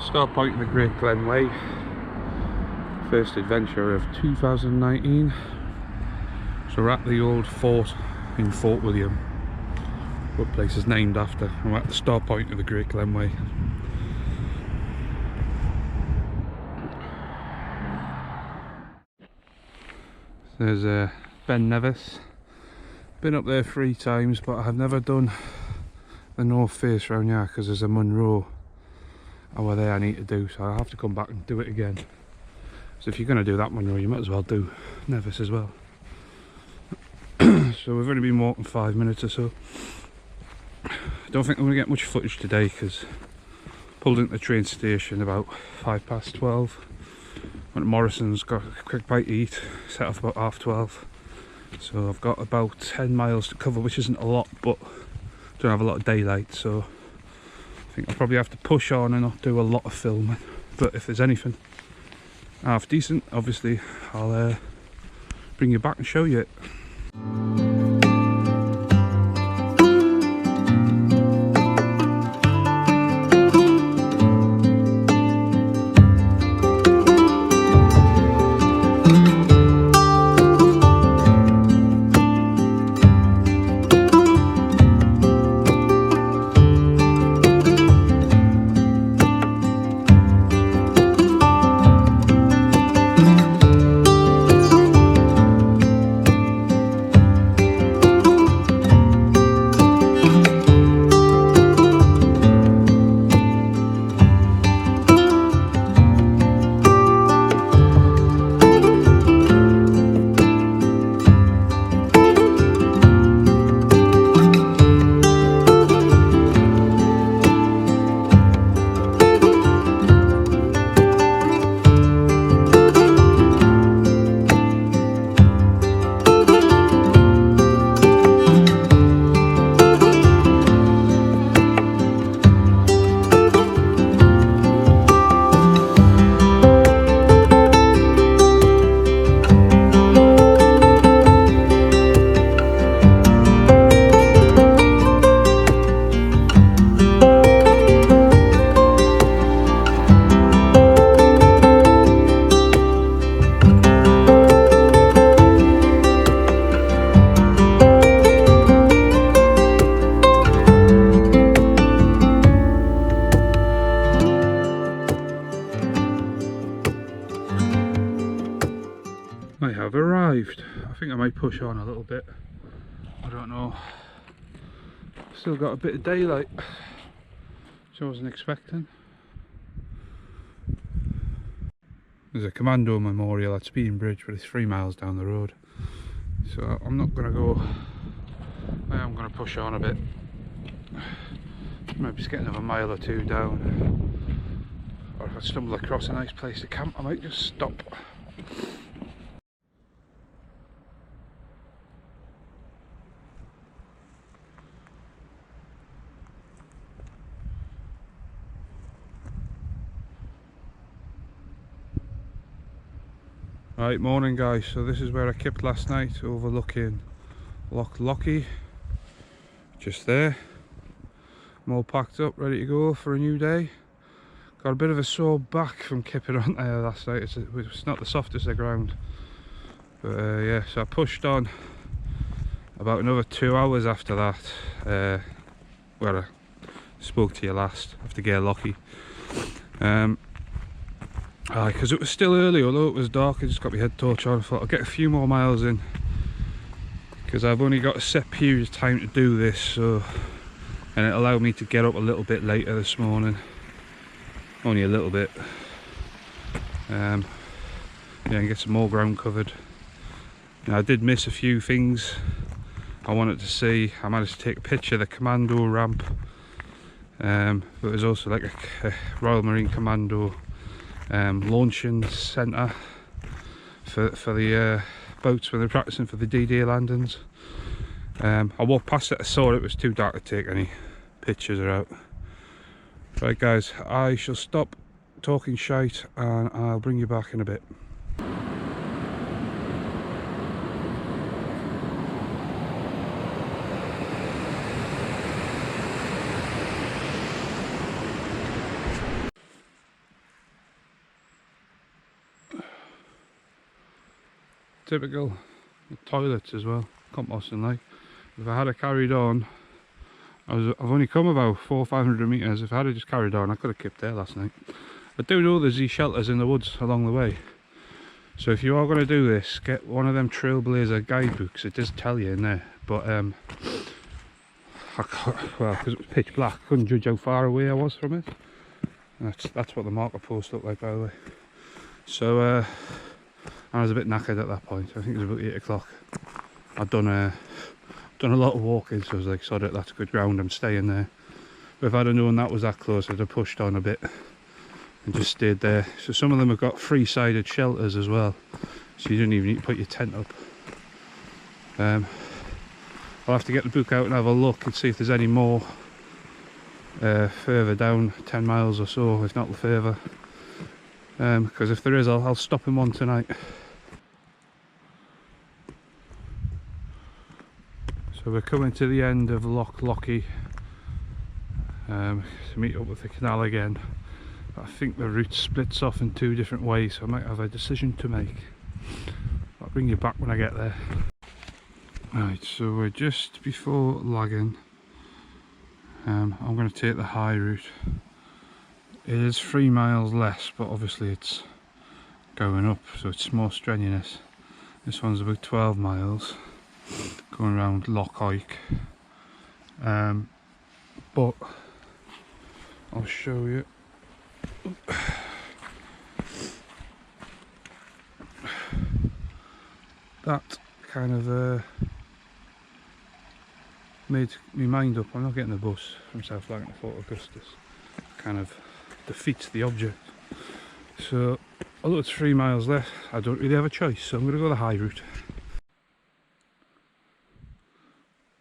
Start point of the Great Glen Way, first adventure of 2019. So we're at the old fort in Fort William, what place is named after. We're at the start point of the Great Glen Way. There's Ben Nevis. Been up there 3 times, but I've never done the north face round here because there's a Munro over there I need to do, so I'll have to come back and do it again. So if you're going to do that Munro, you might as well do Nevis as well. So we've only been walking 5 minutes or so. I don't think I'm going to get much footage today because pulled into the train station about 12:05. Went to Morrison's, got a quick bite to eat, set off about 12:30. So I've got about 10 miles to cover, which isn't a lot, but don't have a lot of daylight, so I think I'll probably have to push on and not do a lot of filming. But if there's anything half decent, obviously I'll bring you back and show you it. I have arrived. I think I might push on a little bit. I don't know. Still got a bit of daylight, which I wasn't expecting. There's a commando memorial at Speed Bridge, but it's 3 miles down the road. So I'm not going to go. I am going to push on a bit. Might be getting another mile or 2 down. Or if I stumble across a nice place to camp, I might just stop. Right, morning guys, so this is where I kept last night, overlooking Loch Lochy, just there. I'm all packed up, ready to go for a new day. Got a bit of a sore back from kipping on there last night. It's not the softest of ground, but yeah, so I pushed on about another 2 hours after that, where I spoke to you last, after Ghlinne Mhòir. Because it was still early, although it was dark. I just got my head torch on. I thought I'll get a few more miles in because I've only got a set period of time to do this, so, and it allowed me to get up a little bit later this morning, only a little bit, yeah, and get some more ground covered. Now, I did miss a few things I wanted to see. I managed to take a picture of the commando ramp, but there's also like a Royal Marine Commando launching centre for the boats when they're practicing for the D-Day landings. I walked past it, I saw it was too dark to take any pictures or out. Right guys, I shall stop talking shite and I'll bring you back in a bit. typical. The toilets as well, composting like. If I had carried on, I've only come about 400 or 500 metres. If I had just carried on, I could have kept there last night. I do know there's these shelters in the woods along the way. So if you are going to do this, get one of them Trailblazer guidebooks. It does tell you in there. But, well, because it was pitch black, I couldn't judge how far away I was from it. That's what the marker post looked like, by the way. So, I was a bit knackered at that point. I think it was about 8 o'clock. I'd done a lot of walking, so I was like, sod it, that's good ground, I'm staying there. But if I'd have known that was that close, I'd have pushed on a bit and just stayed there. So some of them have got three-sided shelters as well, so you don't even need to put your tent up. I'll have to get the book out and have a look and see if there's any more further down, 10 miles or so, if not further. Because if there is, I'll stop in one tonight. So we're coming to the end of Slighe to meet up with the canal again. But I think the route splits off in two different ways, so I might have a decision to make. I'll bring you back when I get there. Right, so we're just before Ghlinne. I'm going to take the high route. It is 3 miles less, but obviously it's going up, so it's more strenuous. This one's about 12 miles, going around Slighe. But I'll show you. That kind of made me mind up. I'm not getting the bus from South Slighe to Fort Augustus. Kind of defeats the object. So although it's 3 miles left, I don't really have a choice, so I'm going to go the high route.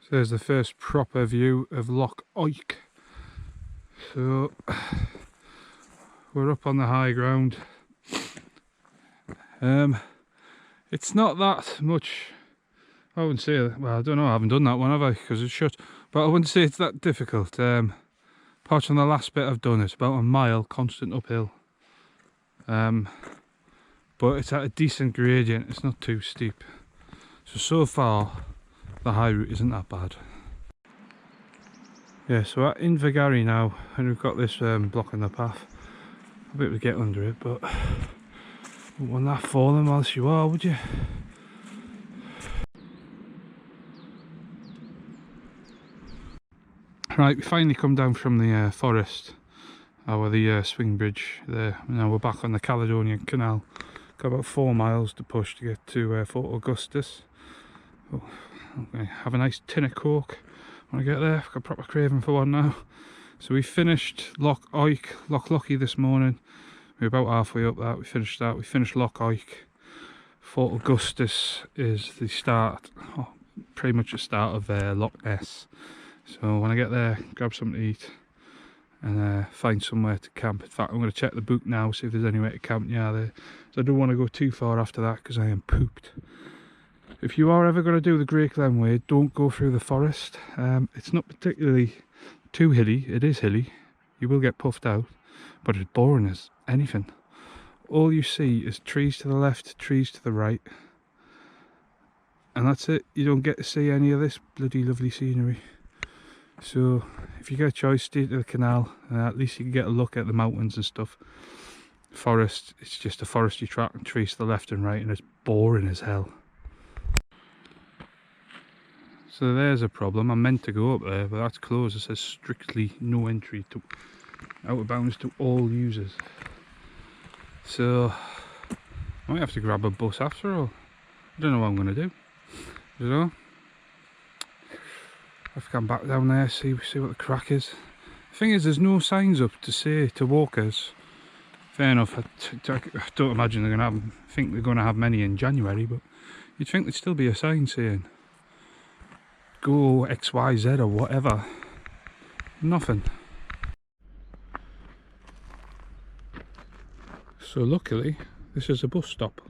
So there's the first proper view of Slighe. So we're up on the high ground. It's not that much, I wouldn't say, well, I don't know, I haven't done that one, have I, because it's shut, but I wouldn't say it's that difficult. Apart from the last bit I've done, it's about a mile constant uphill. But it's at a decent gradient, it's not too steep. So far, the high route isn't that bad. Yeah, so we're at Inverness now, and we've got this blocking the path. I'll be able to get under it, but wouldn't want that falling whilst you are, would you? Right, we finally come down from the forest, or the swing bridge there. Now we're back on the Caledonian Canal. Got about 4 miles to push to get to Fort Augustus. Oh, okay. Have a nice tin of Coke when I get there. I've got a proper craving for one now. So we finished Slighe this morning. We're about halfway up that. We finished that. We finished Slighe. Fort Augustus is the start, pretty much the start of Loch Ness. So when I get there, grab something to eat and find somewhere to camp. In fact, I'm going to check the book now, see if there's anywhere to camp near there. So I don't want to go too far after that because I am pooped. If you are ever going to do the Great Glen Way, don't go through the forest. It's not particularly too hilly. It is hilly. You will get puffed out, but it's boring as anything. All you see is trees to the left, trees to the right. And that's it. You don't get to see any of this bloody lovely scenery. So if you get a choice, stay to the canal. At least you can get a look at the mountains and stuff. Forest, it's just a forestry track and trees to the left and right, and it's boring as hell. So there's a problem. I meant to go up there, but that's closed. It says strictly no entry, to out of bounds to all users. So I might have to grab a bus after all. I don't know what I'm going to do. You know, I have to come back down there, see what the crack is. The thing is, there's no signs up to say to walkers. Fair enough. I don't imagine they're going to have. Think they're going to have many in January, but you'd think there'd still be a sign saying go XYZ or whatever. Nothing. So luckily, this is a bus stop.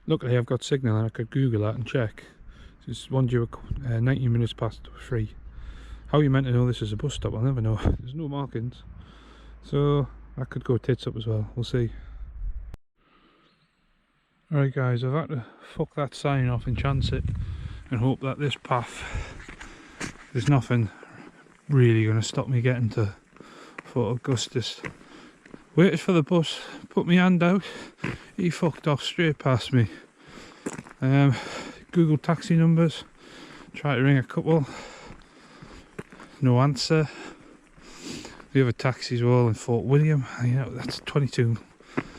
Luckily, I've got signal and I could Google that and check. It's one due 90 minutes past 3. How you meant to know this is a bus stop? I'll never know. There's no markings. So I could go tits up as well. We'll see. Right guys, I've had to fuck that sign off and chance it and hope that this path, there's nothing really going to stop me getting to Fort Augustus. Waited for the bus, put my hand out, he fucked off straight past me. Google taxi numbers, tried to ring a couple, no answer. The other taxis were all in Fort William, and you know, that's 22,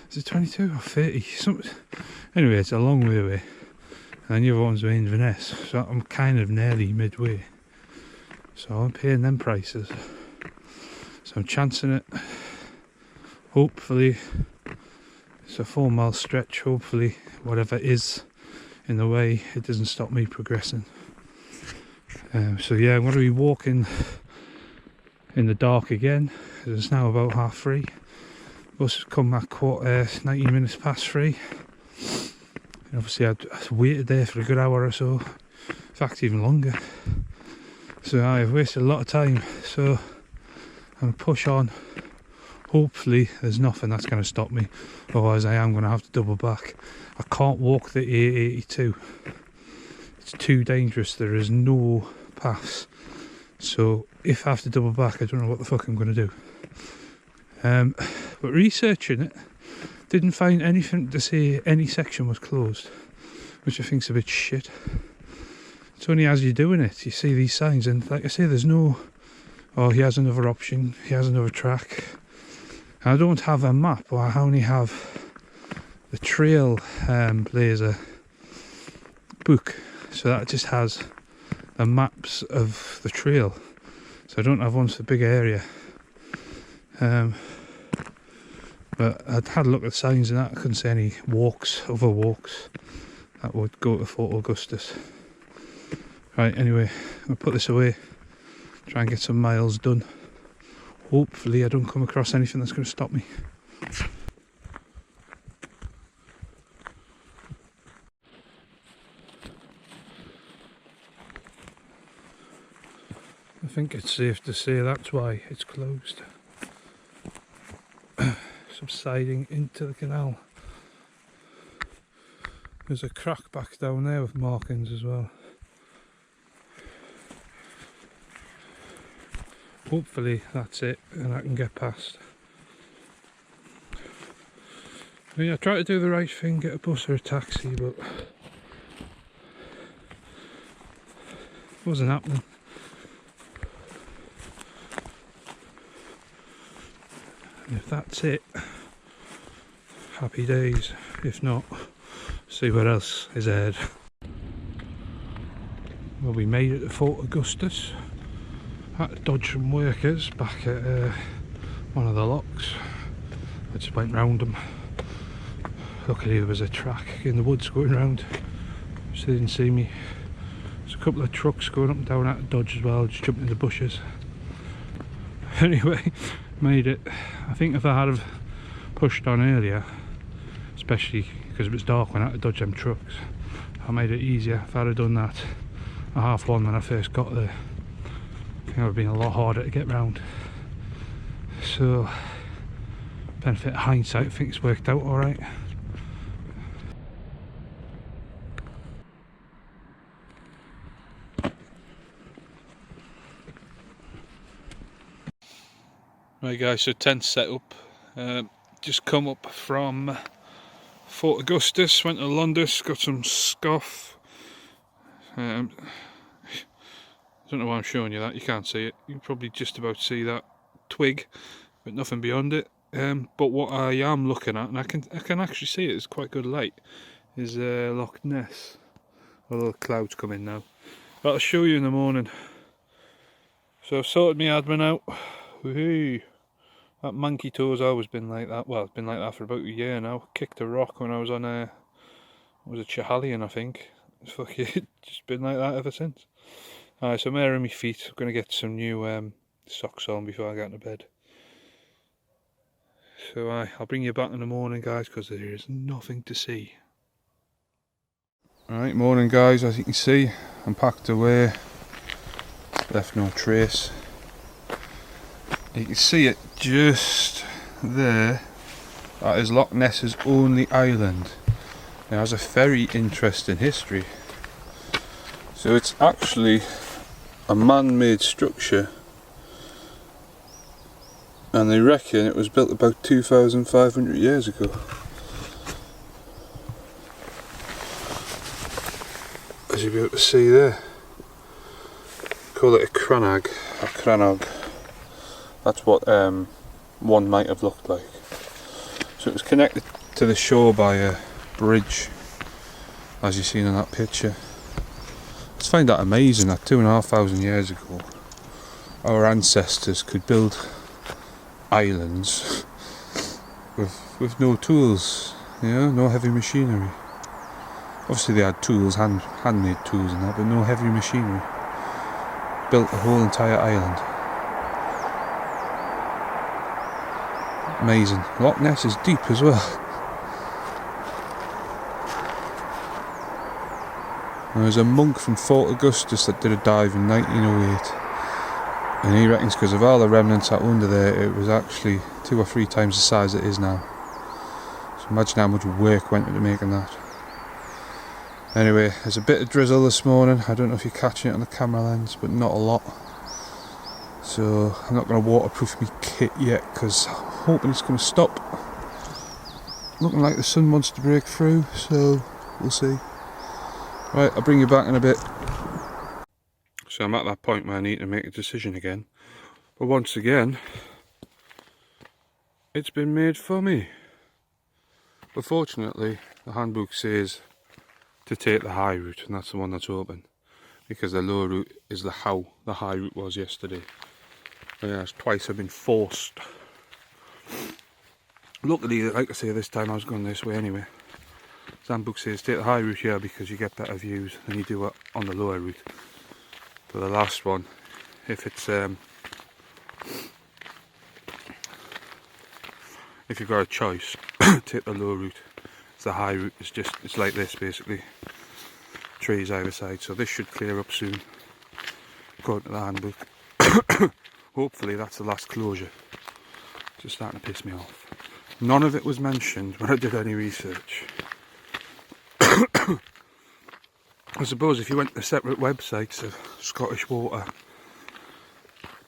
is it 22 or 30? Something. Anyway, it's a long way away. And the other ones were in Inverness, so I'm kind of nearly midway. So I'm paying them prices. So I'm chancing it. Hopefully, it's a 4 mile stretch. Hopefully, whatever is in the way, it doesn't stop me progressing. So yeah, I'm going to be walking in the dark again. It's now about 3:30. Bus has come at 90 minutes past 3. And obviously I waited there for a good hour or so, in fact even longer. So I've wasted a lot of time, so I'm going to push on. Hopefully there's nothing that's going to stop me, otherwise I am going to have to double back. I can't walk the A82, it's too dangerous, there is no paths. So if I have to double back, I don't know what the fuck I'm going to do. But researching it, didn't find anything to say any section was closed, which I think's a bit shit. It's only as you're doing it, you see these signs, and like I say, there's no, oh, he has another option, he has another track. I don't have a map, or I only have the Trail Blazer book, so that just has the maps of the trail, so I don't have one for the big area. But I'd had a look at the signs and that, I couldn't see any walks, other walks that would go to Fort Augustus. Right, anyway, I'll put this away, try and get some miles done. Hopefully I don't come across anything that's going to stop me. I think it's safe to say that's why it's closed. Subsiding into the canal. There's a crack back down there with markings as well. Hopefully that's it and I can get past. I mean, I try to do the right thing, get a bus or a taxi, but it wasn't happening. And if that's it, happy days. If not, see what else is ahead. Well, we made it to Fort Augustus. Had to dodge some workers back at one of the locks. I just went round them. Luckily there was a track in the woods going round, so they didn't see me. There's a couple of trucks going up and down out of dodge as well, just jumping in the bushes. Anyway, made it. I think if I had have pushed on earlier, especially because it was dark when I had to dodge them trucks, I made it easier. If I'd have done that at 1:30 when I first got there, I think it would have been a lot harder to get round. So, benefit of hindsight, I think it's worked out alright. Right guys, so tent set up. Just come up from Fort Augustus, went to Londis, got some scoff. I don't know why I'm showing you that, you can't see it. You can probably just about see that twig, but nothing beyond it. But what I am looking at, and I can actually see it, it's quite good light, is Loch Ness. Although the clouds come in now. But I'll show you in the morning. So I've sorted my admin out. Woohoo! That monkey toe's always been like that. Well, it's been like that for about a year now. Kicked a rock when I was on what was it, Chahalian, I think. It's fucking just been like that ever since. Alright, so I'm airing my feet. I'm going to get some new socks on before I get into bed. So I'll bring you back in the morning, guys, because there is nothing to see. Alright, morning guys, as you can see, I'm packed away. Left no trace. You can see it just there. That is Loch Ness's only island. It has a very interesting history. So it's actually a man-made structure, and they reckon it was built about 2,500 years ago. As you'll be able to see there, call it a crannog, or crannog. That's what one might have looked like. So it was connected to the shore by a bridge, as you've seen in that picture. I just find that amazing that 2,500 years ago our ancestors could build islands with no tools, you know, no heavy machinery. Obviously they had tools, handmade tools and that, but no heavy machinery. Built the whole entire island. Amazing. Loch Ness is deep as well. There was a monk from Fort Augustus that did a dive in 1908, and he reckons because of all the remnants that were under there, it was actually 2 or 3 times the size it is now. So imagine how much work went into making that. Anyway, there's a bit of drizzle this morning. I don't know if you're catching it on the camera lens, but not a lot. So I'm not going to waterproof my kit yet because I'm hoping it's going to stop. Looking like the sun wants to break through, so we'll see. Right, I'll bring you back in a bit. So I'm at that point where I need to make a decision again. But once again, it's been made for me. But fortunately, the handbook says to take the high route, and that's the one that's open. Because the low route is how the high route was yesterday. And yeah, twice I've been forced. Luckily, like I say, this time I was going this way anyway. The handbook says take the high route here because you get better views than you do on the lower route. But the last one, if it's if you've got a choice, take the low route. The high route is it's like this basically. Trees either side, so this should clear up soon. According to the handbook. Hopefully that's the last closure. It's just starting to piss me off. None of it was mentioned when I did any research. I suppose if you went to separate websites of Scottish Water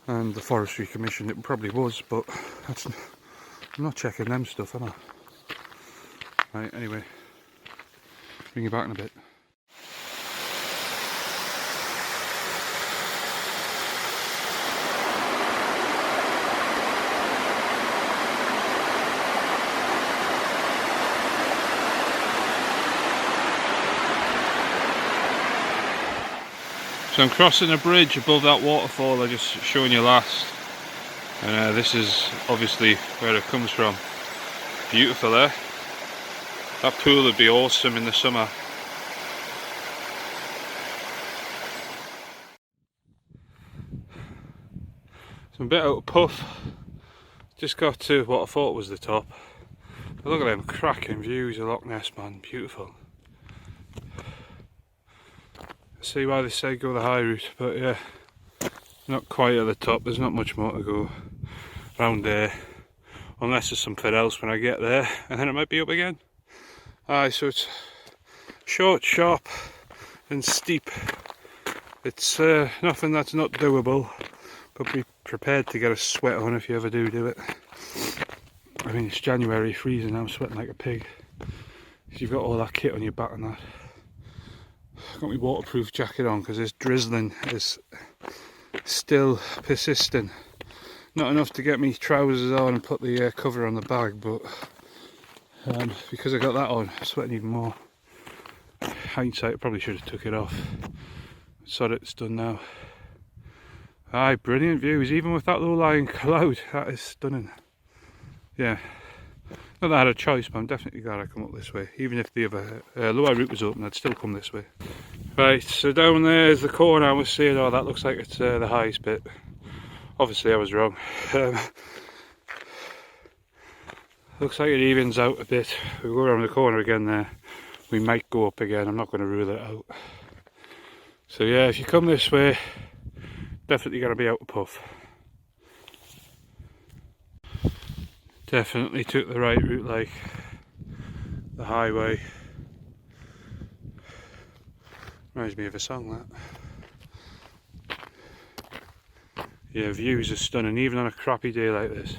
and the Forestry Commission, it probably was, but I'm not checking them stuff, am I? Right, anyway, bring you back in a bit. So I'm crossing a bridge above that waterfall I just showing you last, and this is obviously where it comes from. Beautiful there. That pool would be awesome in the summer. So I'm a bit out of puff. Just got to what I thought was the top. But look at them cracking views of Loch Ness, man. Beautiful. See why they say go the high route, but yeah, not quite at the top. There's not much more to go around there, unless there's something else when I get there, and then it might be up again. Aye, so it's short, sharp and steep. It's nothing that's not doable, but be prepared to get a sweat on if you ever do it. I mean, it's January, freezing, I'm sweating like a pig. You've got all that kit on your back and that. I've got my waterproof jacket on because this drizzling is still persisting. Not enough to get me trousers on and put the cover on the bag, but because I got that on, I'm sweating even more. Hindsight, I probably should have took it off. Sorry, it's done now. Aye, brilliant views, even with that low-lying cloud. That is stunning. Yeah. Not that I had a choice, but I'm definitely glad I come up this way. Even if the other lower route was open, I'd still come this way. Right, so down there is the corner I was saying, oh, that looks like it's the highest bit. Obviously I was wrong. Looks like it evens out a bit. We go around the corner again there. We might go up again, I'm not going to rule it out. So yeah, if you come this way, definitely going to be out of puff. Definitely took the right route, like the highway. Reminds me of a song, that. Yeah, views are stunning, even on a crappy day like this.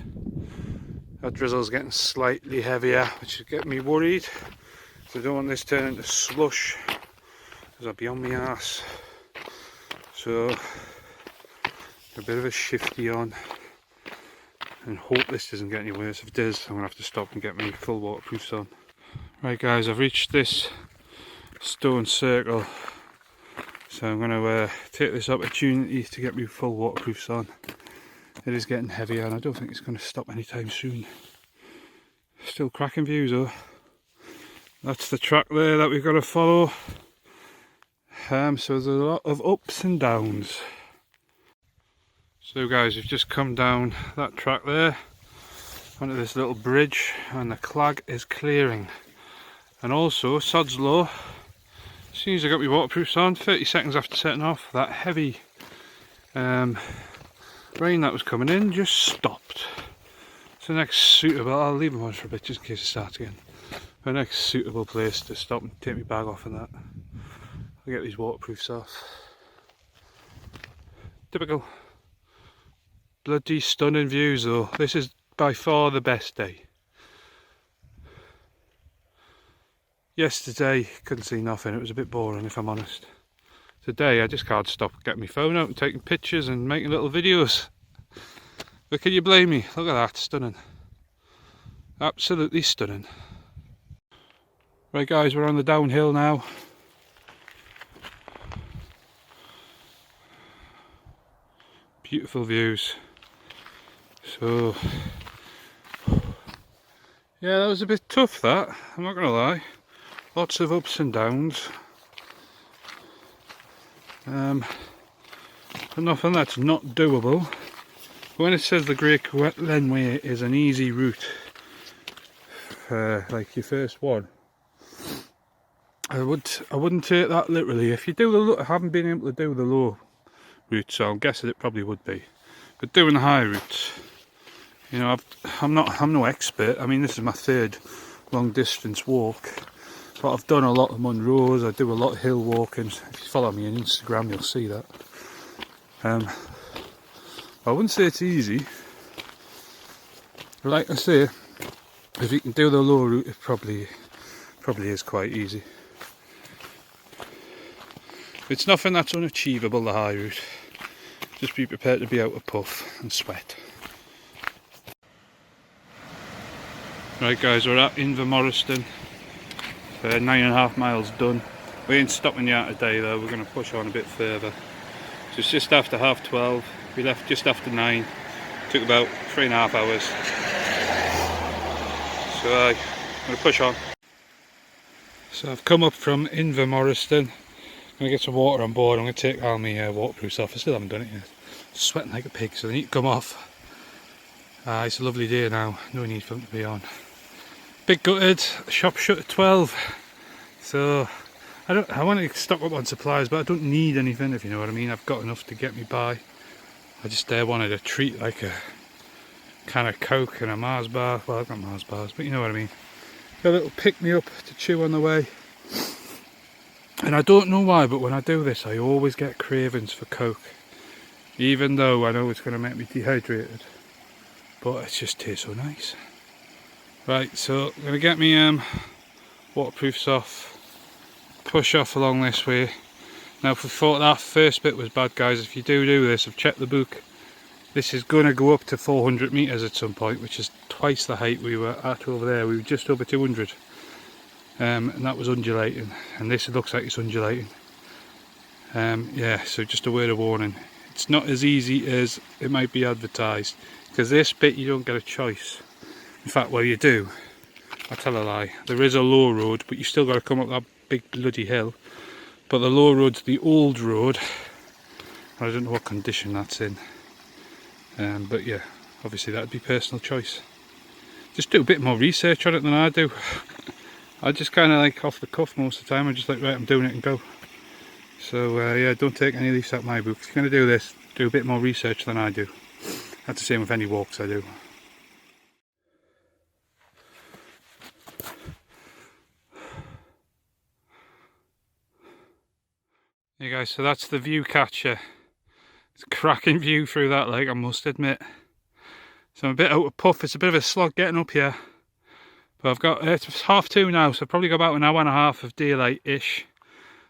That drizzle's getting slightly heavier, which is getting me worried. So I don't want this turning into slush, because I'll be on my arse. So, a bit of a shifty on, and hope this doesn't get any worse. If it does, I'm going to have to stop and get my full waterproofs on. Right guys, I've reached this stone circle, so I'm going to take this opportunity to get my full waterproofs on. It is getting heavier and I don't think it's going to stop anytime soon. Still cracking views though. That's the track there that we've got to follow. So there's a lot of ups and downs. So guys, we've just come down that track there onto this little bridge, and the clag is clearing. And also, sod's law, as soon as I got my waterproofs on, 30 seconds after setting off, that heavy rain that was coming in just stopped. So the next suitable, I'll leave them on for a bit just in case it starts again. The next suitable place to stop and take my bag off and that. I'll get these waterproofs off. Typical. Bloody stunning views though. This is by far the best day. Yesterday, couldn't see nothing. It was a bit boring if I'm honest. Today I just can't stop getting my phone out and taking pictures and making little videos. But can you blame me? Look at that, stunning. Absolutely stunning. Right guys, we're on the downhill now. Beautiful views. So, yeah, that was a bit tough that, I'm not gonna lie. Lots of ups and downs. But nothing that's not doable. When it says the Great Glen Way is an easy route, like your first one, I wouldn't take that literally. If you do I haven't been able to do the low route, so I'm guessing it probably would be. But doing the high routes, you know, I'm no expert. I mean, this is my third long distance walk, but I've done a lot of Munros. I do a lot of hill walking. If you follow me on Instagram, you'll see that. I wouldn't say it's easy. But like I say, if you can do the low route, it probably is quite easy. It's nothing that's unachievable, the high route. Just be prepared to be out of puff and sweat. Right guys, we're at Inverness. 9.5 miles done. We ain't stopping yet today though, we're going to push on a bit further. So it's just after 12:30. We left just after 9. Took about 3.5 hours. So I'm going to push on. So I've come up from Inverness. I'm going to get some water on board. I'm going to take all my waterproofs off. I still haven't done it yet. Sweating like a pig, so they need to come off. It's a lovely day now, no need for them to be on. Bit gutted, shop shut at 12. So I want to stock up on supplies, but I don't need anything, if you know what I mean. I've got enough to get me by. I just wanted a treat, like a can of Coke and a Mars bar. Well, I've got Mars bars, but you know what I mean. A little pick me up to chew on the way. And I don't know why, but when I do this, I always get cravings for Coke. Even though I know it's going to make me dehydrated. But it just tastes so nice. Right, so I'm going to get me waterproofs off. Push off along this way. Now if we thought that first bit was bad guys, if you do this, I've checked the book. This is going to go up to 400 metres at some point, which is twice the height we were at over there. We were just over 200. And that was undulating. And this looks like it's undulating. Yeah, so just a word of warning. It's not as easy as it might be advertised. Because this bit you don't get a choice. In fact, well you do. I tell a lie. There is a low road, but you still got to come up that big bloody hill. But the low road's the old road. I don't know what condition that's in. But yeah, obviously that'd be personal choice. Just do a bit more research on it than I do. I just kind of like off the cuff most of the time. I'm just like, right, I'm doing it and go. So yeah, don't take any leaves out my book. If you're going to do this, do a bit more research than I do. That's the same with any walks I do. guys, so that's the view catcher. It's a cracking view through that lake, I must admit. So I'm a bit out of puff, it's a bit of a slog getting up here. But I've got, it's 2:30 now, so I've probably got about an hour and a half of daylight-ish.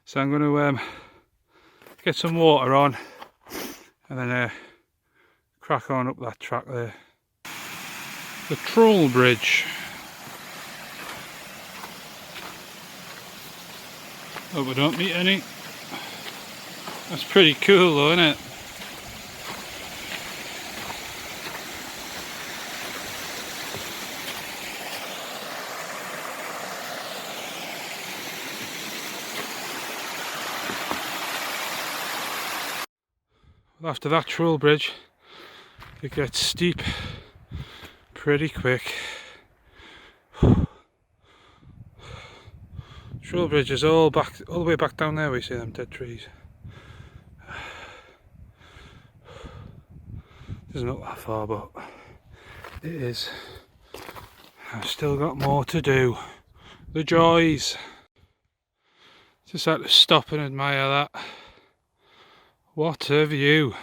So I'm going to get some water on and then crack on up that track there. The Troll Bridge. Hope we don't meet any. That's pretty cool though, isn't it? After that Troll Bridge, it gets steep pretty quick. Troll Bridge is all the way back down there. We see them dead trees. It doesn't look that far, but it is. I've still got more to do. The joys. Just had to stop and admire that. What a view.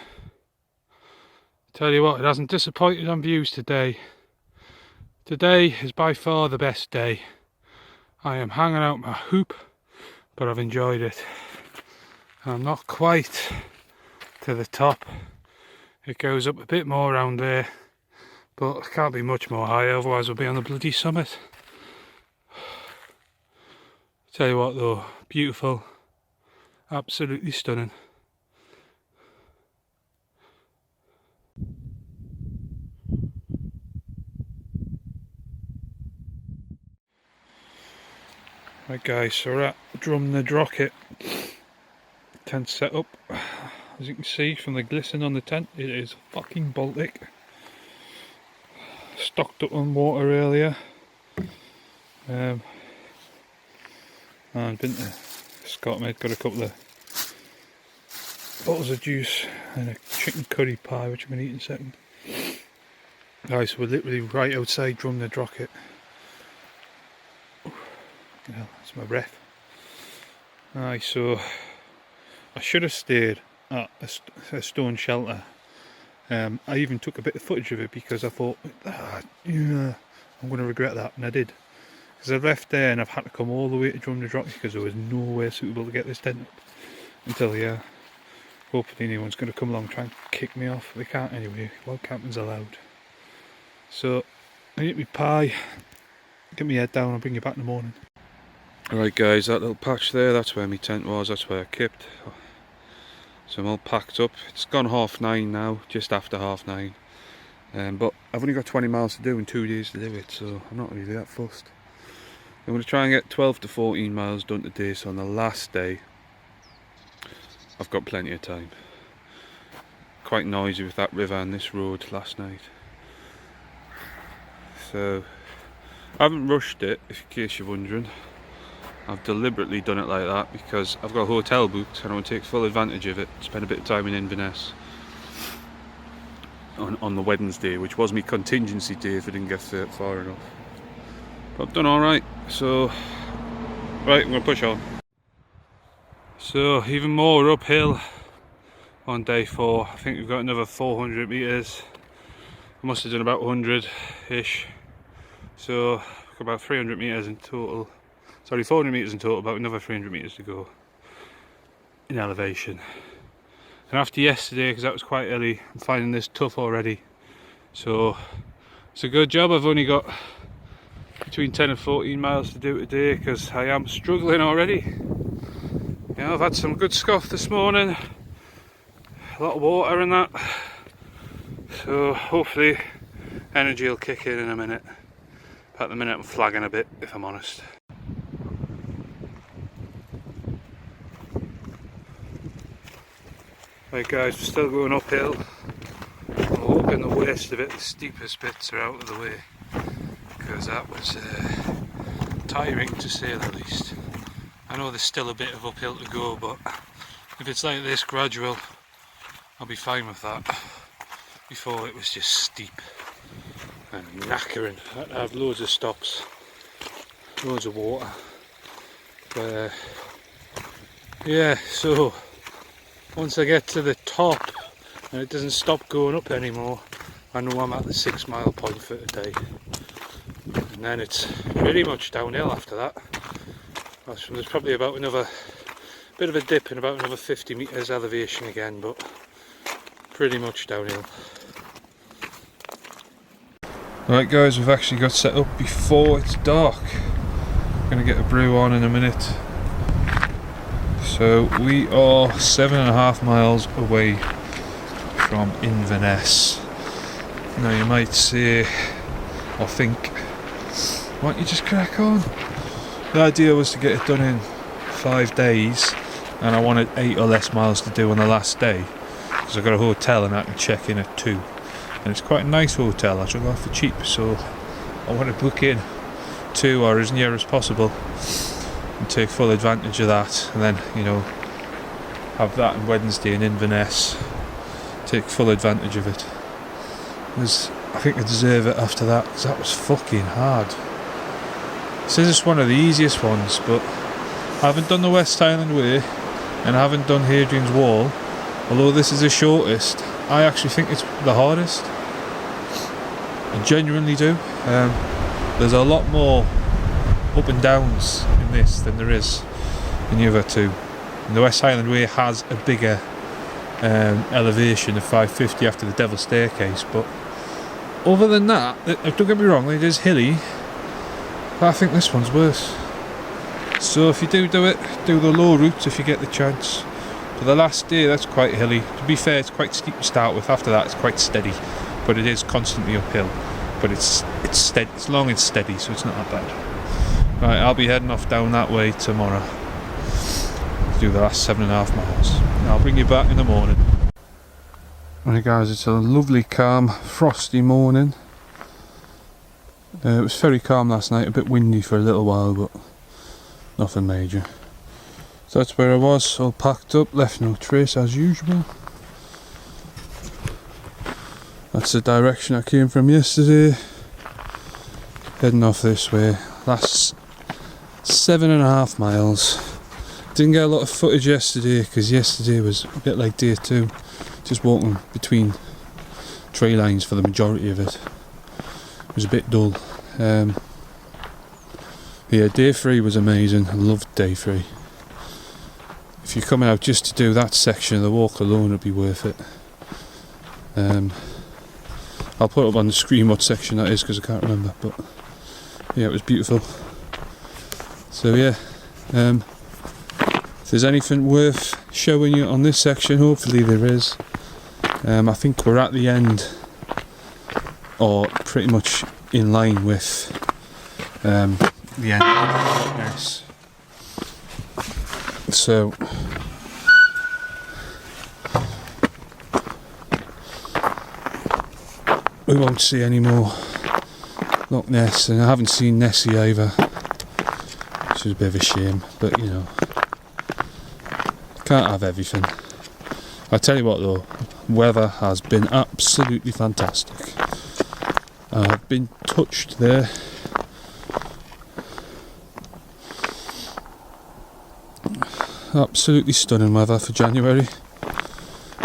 Tell you what, it hasn't disappointed on views today. Today is by far the best day. I am hanging out my hoop, but I've enjoyed it. I'm not quite to the top. It goes up a bit more around there, but it can't be much more higher, otherwise we'll be on the bloody summit. Tell you what though, beautiful, absolutely stunning. Right guys, so we're at Ghlinne Mhòir. Tent set up. As you can see from the glisten on the tent, it is fucking Baltic. Stocked up on water earlier. And been to Scott mate, got a couple of bottles of juice and a chicken curry pie which I'm going to eat in a second. Guys, so we're literally right outside Ghlinne Mhòir. Yeah, that's my breath. Aye, so I should have stayed at a stone shelter. I even took a bit of footage of it because I thought, yeah, I'm going to regret that, and I did. Because I've left there and I've had to come all the way to Ghlinne Mhòir because there was nowhere suitable to get this tent up. Until, yeah, hopefully anyone's going to come along and try and kick me off. They can't anyway, wild camping's allowed. So, I eat my pie, get my head down, I'll bring you back in the morning. Alright guys, that little patch there, that's where my tent was, that's where I kept. So I'm all packed up. It's gone 9:30 now, just after 9:30. But I've only got 20 miles to do and 2 days to do it, so I'm not really that fussed. I'm going to try and get 12 to 14 miles done today, so on the last day I've got plenty of time. Quite noisy with that river and this road last night. So I haven't rushed it, in case you're wondering. I've deliberately done it like that because I've got a hotel booked and I want to take full advantage of it, spend a bit of time in Inverness on the Wednesday, which was my contingency day if I didn't get far enough. But I've done alright, so right, I'm going to push on. So even more uphill on day 4. I think we've got another 400 metres. I must have done about 100-ish. So got about 300 metres in total. Sorry, 400 metres in total, about another 300 metres to go in elevation. And after yesterday, because that was quite early, I'm finding this tough already. So it's a good job I've only got between 10 and 14 miles to do today, because I am struggling already. You know, I've had some good scoff this morning, a lot of water and that. So hopefully energy will kick in a minute. But at the minute I'm flagging a bit, if I'm honest. Right guys, we're still going uphill. I'm hoping the worst of it, the steepest bits are out of the way, because that was tiring to say the least. I know there's still a bit of uphill to go, but if it's like this gradual, I'll be fine with that. Before it was just steep and knackering. I have loads of stops, loads of water. But yeah, so once I get to the top and it doesn't stop going up anymore, I know I'm at the 6 mile point for today. And then it's pretty much downhill after that. There's probably about another bit of a dip and about another 50 metres elevation again, but pretty much downhill. Right guys, we've actually got set up before it's dark. Gonna get a brew on in a minute. So we are 7.5 miles away from Inverness. Now you might say or think, why don't you just crack on? The idea was to get it done in 5 days, and I wanted 8 or less miles to do on the last day because I've got a hotel and I can check in at 2, and it's quite a nice hotel. I took off for cheap, so I want to book in 2 or as near as possible and take full advantage of that, and then, you know, have that on Wednesday in Inverness, take full advantage of it. I think I deserve it after that, because that was fucking hard. This is just one of the easiest ones, but I haven't done the West Highland Way and I haven't done Hadrian's Wall. Although this is the shortest, I actually think it's the hardest. I genuinely do. There's a lot more up and downs in this than there is in the other two. And the West Highland Way has a bigger elevation of 550 after the Devil's Staircase, but other than that, don't get me wrong, it is hilly, but I think this one's worse. So if you do it, do the low routes if you get the chance. For the last day, that's quite hilly. To be fair, it's quite steep to start with. After that, it's quite steady, but it is constantly uphill. But it's steady, it's long and steady, so it's not that bad. Right, I'll be heading off down that way tomorrow to do the last 7.5 miles. I'll bring you back in the morning. Right guys, it's a lovely calm frosty morning. It was very calm last night, a bit windy for a little while, but nothing major. So that's where I was, all packed up, left no trace as usual. That's the direction I came from yesterday. Heading off this way. Last 7.5 miles. Didn't get a lot of footage yesterday because yesterday was a bit like day 2. Just walking between tree lines for the majority of it. It was a bit dull. Yeah, day 3 was amazing. I loved day 3. If you're coming out just to do that section of the walk alone, it'd be worth it. I'll put up on the screen what section that is because I can't remember, but yeah, it was beautiful. So yeah, if there's anything worth showing you on this section, hopefully there is. I think we're at the end, or pretty much in line with the end of Inverness. So we won't see any more Loch Ness, and I haven't seen Nessie either, which is a bit of a shame, but you know, can't have everything. I tell you what though, weather has been absolutely fantastic. I've been touched there. Absolutely stunning weather for January.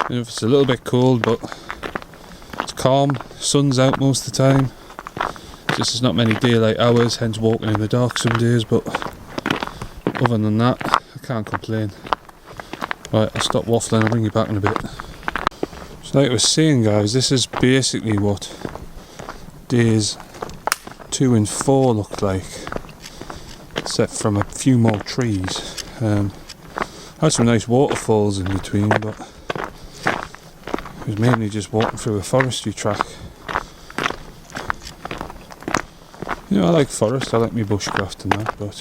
You know, it's a little bit cold, but it's calm. Sun's out most of the time. Just there's not many daylight hours, hence walking in the dark some days, but other than that, I can't complain. Right, I'll stop waffling, I'll bring you back in a bit. So like I was saying guys, this is basically what days 2 and 4 look like, except from a few more trees. Had some nice waterfalls in between, but it was mainly just walking through a forestry track. You know, I like forest, I like my bushcraft and that, but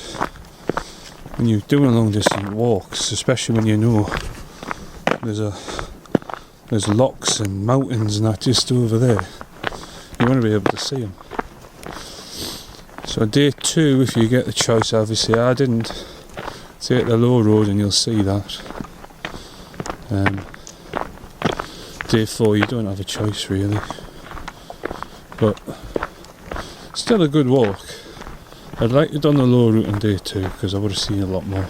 when you're doing long distance walks, especially when you know there's lochs and mountains and that just over there, you want to be able to see them. So day 2, if you get the choice, obviously I didn't, take the low road and you'll see that. Day 4 you don't have a choice really, but still a good walk. I'd like to have done the low route on day 2 because I would have seen a lot more.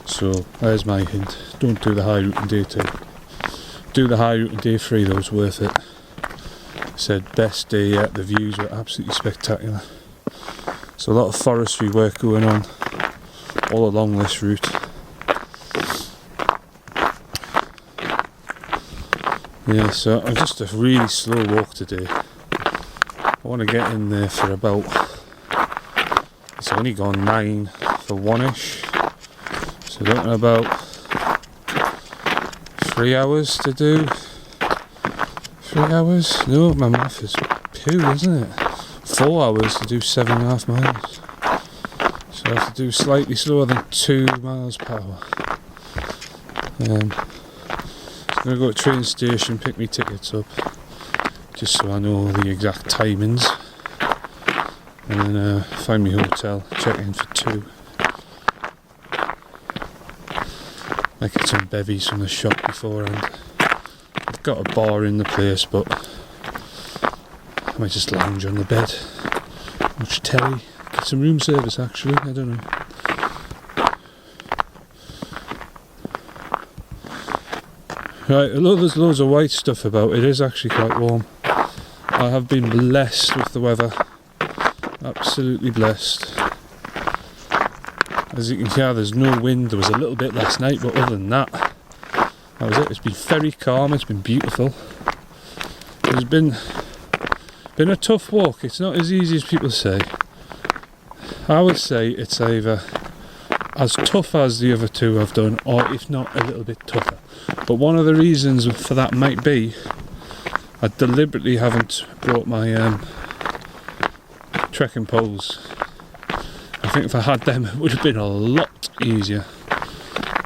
So there's my hint, don't do the high route on day 2. Do the high route on day 3 though, it's worth it. Said best day yet, the views were absolutely spectacular. So a lot of forestry work going on all along this route. Yeah, so I'm just a really slow walk today. I want to get in there for about, it's only gone 9 for 1ish, so looking about 3 hours to do. 3 hours? No, my math is poo, isn't it? 4 hours to do 7.5 miles. So I have to do slightly slower than 2 miles per hour. I'm going to go to the train station, pick my tickets up, just so I know the exact timings, and then find my hotel, check in for 2. I get some bevies from the shop beforehand. I've got a bar in the place, but I might just lounge on the bed, watch telly, get some room service actually, I don't know. Right, although there's loads of white stuff about, it is actually quite warm. I have been blessed with the weather, absolutely blessed. As you can hear, there's no wind. There was a little bit last night, but other than that, that was it. It's been very calm, it's been beautiful. It's been a tough walk. It's not as easy as people say. I would say it's either as tough as the other 2 I've done, or if not a little bit tougher. But one of the reasons for that might be I deliberately haven't brought my trekking poles. I think if I had them it would have been a lot easier,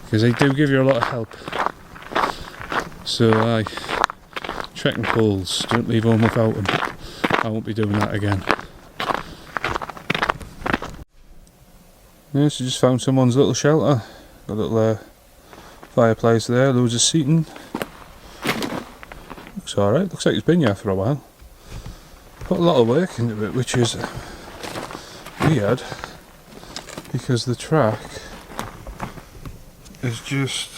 because they do give you a lot of help. So trekking poles, don't leave home without them. I won't be doing that again. Yeah, so just found someone's little shelter. Got a little fireplace there, loads of seating. Looks alright, looks like it's been here for a while. Put a lot of work into it, which is weird, because the track is just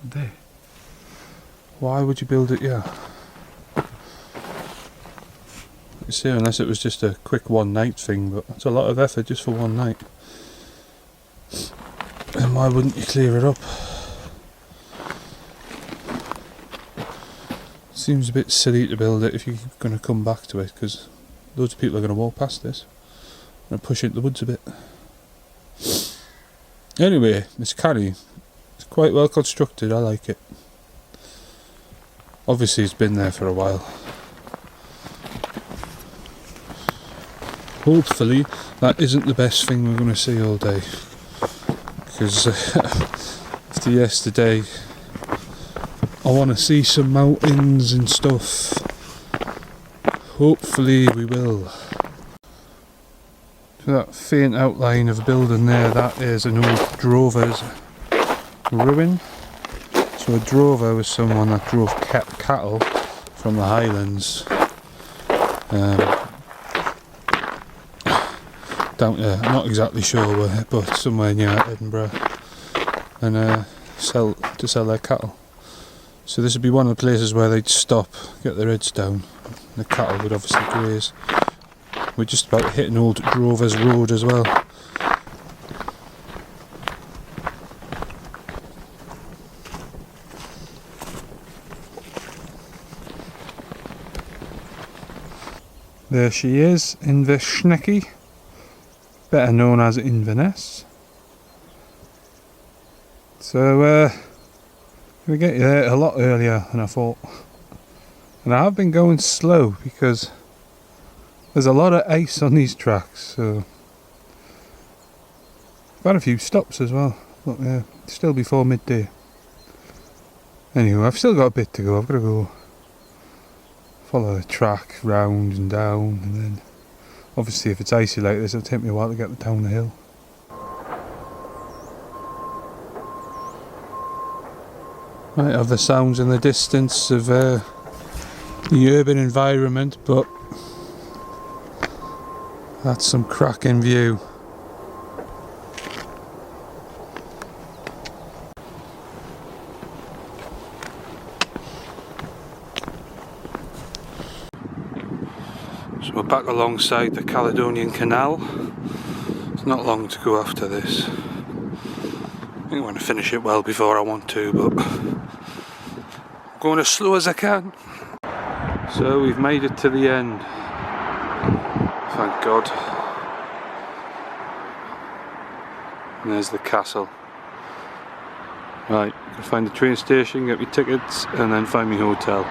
there. Why would you build it here? You see, unless it was just a quick one night thing, but it's a lot of effort just for one night. And why wouldn't you clear it up? Seems a bit silly to build it if you're going to come back to it, because loads of people are going to walk past this and push into the woods a bit. Anyway, this carry, it's quite well constructed, I like it. Obviously it's been there for a while. Hopefully that isn't the best thing we're going to see all day, because after yesterday I want to see some mountains and stuff. Hopefully we will. So that faint outline of a building there, that is an old drover's ruin. So a drover was someone that drove cattle from the Highlands down to, I'm not exactly sure where, but somewhere near Edinburgh, and to sell their cattle. So this would be one of the places where they'd stop, get their heads down. The cattle would obviously graze. We're just about to hit an old drover's road as well. There she is, Inverness, better known as Inverness. So we get you there a lot earlier than I thought, and I have been going slow because there's a lot of ice on these tracks, so I've had a few stops as well, but still before midday. Anyway, I've still got a bit to go. I've got to go follow the track round and down, and then obviously if it's icy like this it'll take me a while to get down the hill. Might have the sounds in the distance of the urban environment, but that's some cracking view. So we're back alongside the Caledonian Canal. It's not long to go after this. I think I want to finish it well before I want to, but I'm going as slow as I can. So we've made it to the end. Thank God. And there's the castle. Right, gotta find the train station, get me tickets, and then find me hotel.